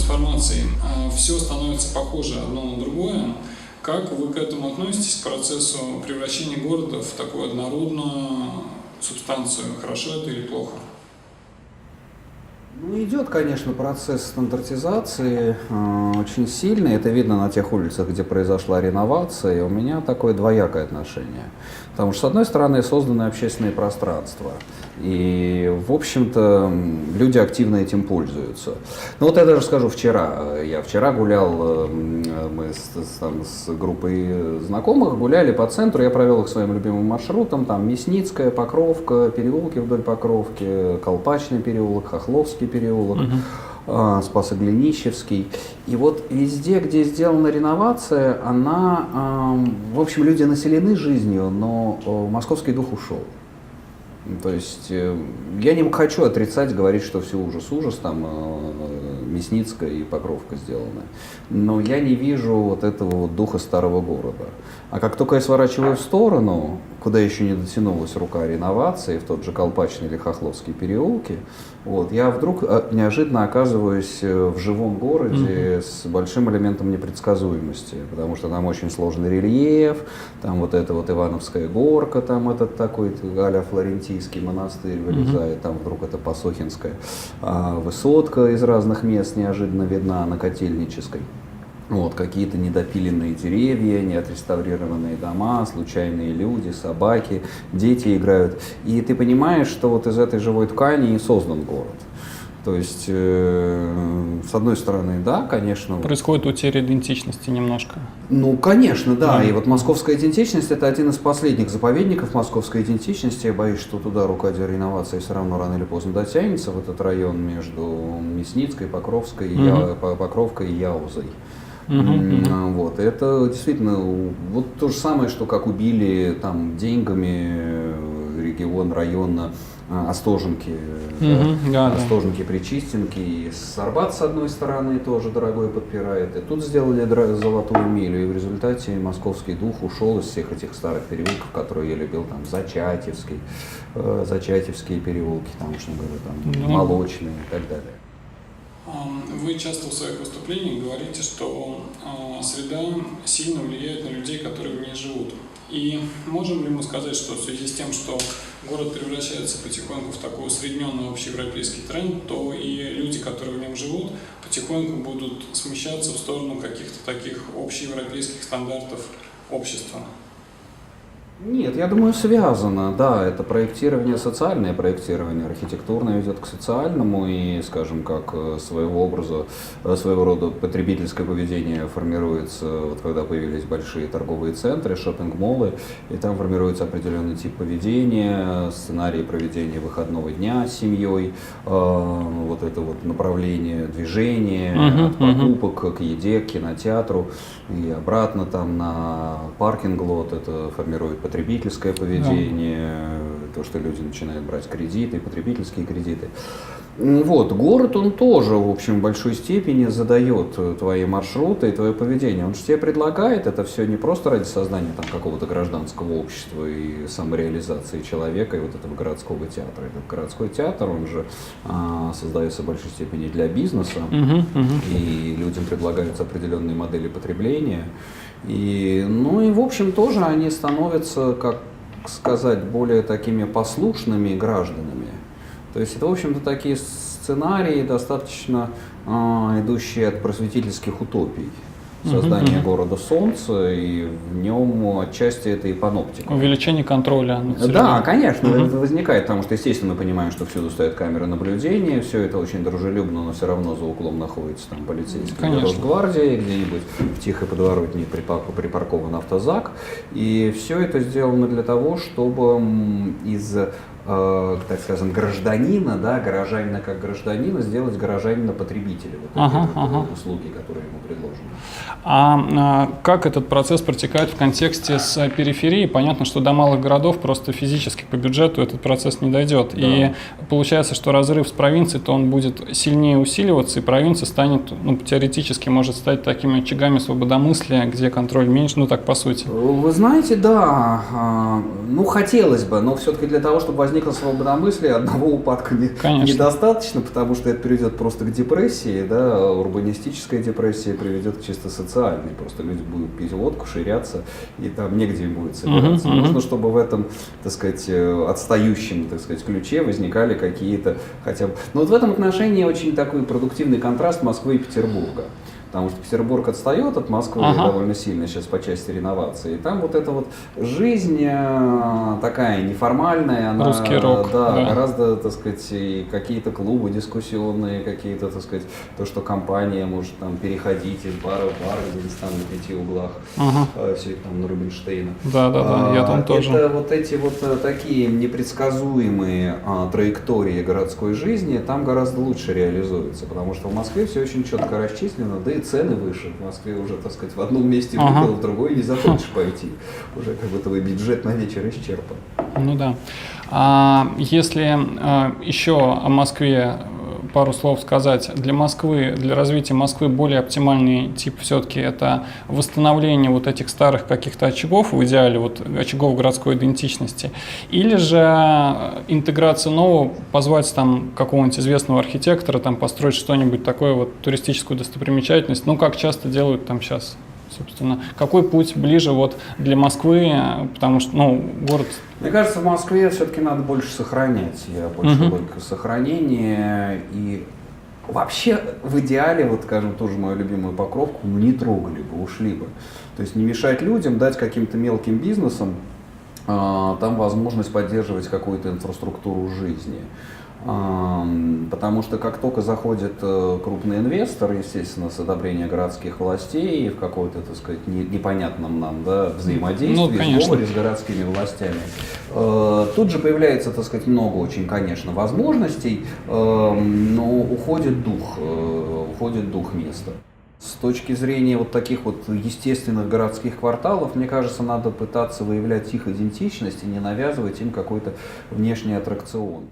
трансформации все становится похоже одно на другое. Как вы к этому относитесь, к процессу превращения города в такую однородную субстанцию? Хорошо это или плохо? Ну, идет, конечно, процесс стандартизации очень сильный. Это видно на тех улицах, где произошла реновация. И у меня такое двоякое отношение. Потому что, с одной стороны, созданы общественные пространства. И, в общем-то, люди активно этим пользуются. Ну, вот я даже скажу, я вчера гулял, мы с группой знакомых гуляли по центру, я провел их своим любимым маршрутом, там Мясницкая, Покровка, переулки вдоль Покровки, Колпачный переулок, Хохловский переулок, Спасо-Глинищевский. И вот везде, где сделана реновация, в общем, люди населены жизнью, но московский дух ушел. То есть я не хочу отрицать, говорить, что все ужас, там Мясницкая и Покровка сделаны. Но я не вижу вот этого вот духа старого города. А как только я сворачиваю в сторону, куда еще не дотянулась рука реновации, в тот же Колпачный или Хохловский переулки, вот, я вдруг неожиданно оказываюсь в живом городе с большим элементом непредсказуемости, потому что там очень сложный рельеф, там вот эта вот Ивановская горка, там этот такой а-ля Флорентийский монастырь вылезает, там вдруг это Пасохинская высотка из разных мест неожиданно видна на Котельнической. Вот, какие-то недопиленные деревья, неотреставрированные дома, случайные люди, собаки, дети играют. И ты понимаешь, что вот из этой живой ткани и создан город. То есть, с одной стороны, да, конечно. Происходит утеря идентичности немножко. Ну, конечно, да. И вот московская идентичность – это один из последних заповедников московской идентичности. Я боюсь, что туда рука реновации все равно рано или поздно дотянется, в этот район между Мясницкой, Покровской, Покровкой и Яузой. Вот, это действительно вот то же самое, что как убили там деньгами район Остоженки, Остоженки, Причистенки, и Арбат с одной стороны тоже дорогой подпирает, и тут сделали золотую милю, и в результате московский дух ушел из всех этих старых переулков, которые я любил, там Зачатевские переулки, там, уж не говорю, там Молочные и так далее. Вы часто в своих выступлениях говорите, что среда сильно влияет на людей, которые в ней живут. И можем ли мы сказать, что в связи с тем, что город превращается потихоньку в такой усредненный общеевропейский тренд, то и люди, которые в нем живут, потихоньку будут смещаться в сторону каких-то таких общеевропейских стандартов общества? Нет, я думаю, связано, да, это проектирование, социальное проектирование, архитектурное ведет к социальному, и, скажем, как своего рода потребительское поведение формируется, вот когда появились большие торговые центры, шоппинг-моллы, и там формируется определенный тип поведения, сценарий проведения выходного дня с семьей, вот это вот направление движения, от покупок к еде, к кинотеатру, и обратно там на паркинг-лот, это формирует потребительское поведение, то, что люди начинают брать кредиты, потребительские кредиты. Вот, город, он тоже, в общем, в большой степени задает твои маршруты и твое поведение. Он же тебе предлагает это все не просто ради создания там какого-то гражданского общества и самореализации человека и вот этого городского театра. Этот городской театр, он же создается в большой степени для бизнеса, и людям предлагаются определенные модели потребления. И, ну и, в общем, тоже они становятся, как сказать, более такими послушными гражданами. То есть это, в общем-то, такие сценарии, достаточно идущие от просветительских утопий. Создание города солнца, и в нем отчасти это и паноптика. Увеличение контроля. Да, конечно, это возникает, потому что, естественно, мы понимаем, что всюду стоят камеры наблюдения, все это очень дружелюбно, но все равно за углом находится там полицейская Росгвардия, где-нибудь в тихой подворотне припаркован автозак. И все это сделано для того, чтобы из, так скажем, гражданина, да, горожанина как гражданина, сделать горожанина потребителя вот услуги, которые ему предложены. А как этот процесс протекает в контексте с периферией? Понятно, что до малых городов просто физически по бюджету этот процесс не дойдет. Да. И получается, что разрыв с провинцией, то он будет сильнее усиливаться, и провинция станет, ну, теоретически может стать такими очагами свободомыслия, где контроль меньше, ну так по сути. Вы знаете, да, ну хотелось бы, но все-таки для того, чтобы возникло свободомыслие, одного упадка Конечно. недостаточно, потому что это приведет просто к депрессии, да, урбанистическая депрессия приведет к чисто социальной, просто люди будут пить водку, ширяться, и там негде им будет собираться. Нужно, чтобы в этом, так сказать, отстающем, так сказать, ключе возникали какие-то хотя бы... Но вот в этом отношении очень такой продуктивный контраст Москвы и Петербурга. Потому что Петербург отстает от Москвы довольно сильно сейчас по части реновации. И там вот эта вот жизнь такая неформальная, она Русский рок, да. гораздо, так сказать, и какие-то клубы дискуссионные, какие-то, так сказать, то, что компания может там переходить из бара в бар, где-нибудь там на 5 углах, все там на Рубинштейна. Да, я там тоже. Это вот эти вот такие непредсказуемые траектории городской жизни там гораздо лучше реализуются, потому что в Москве все очень четко расчислено, да и цены выше. В Москве уже, так сказать, в одном месте выпил, в другой не захочешь пойти. Уже как бы твой бюджет на вечер исчерпан. Ну да. Если еще о Москве пару слов сказать, для Москвы, для развития Москвы более оптимальный тип все-таки это восстановление вот этих старых каких-то очагов, в идеале вот очагов городской идентичности, или же интеграция нового, позвать там какого-нибудь известного архитектора, там построить что-нибудь такое, вот туристическую достопримечательность, ну как часто делают там сейчас. Собственно, какой путь ближе вот для Москвы, потому что, ну, город... Мне кажется, в Москве все-таки надо больше сохранять. Я больше логика сохранения. И вообще, в идеале, вот, скажем, тоже мою любимую Покровку, не трогали бы, ушли бы. То есть не мешать людям, дать каким-то мелким бизнесам там возможность поддерживать какую-то инфраструктуру жизни. Потому что как только заходит крупный инвестор, естественно, с одобрения городских властей в какой-то, так сказать, непонятном нам, да, взаимодействии, сговоре с городскими властями, тут же появляется, так сказать, много очень, конечно, возможностей, но уходит дух места. С точки зрения вот таких вот естественных городских кварталов, мне кажется, надо пытаться выявлять их идентичность и не навязывать им какой-то внешний аттракцион.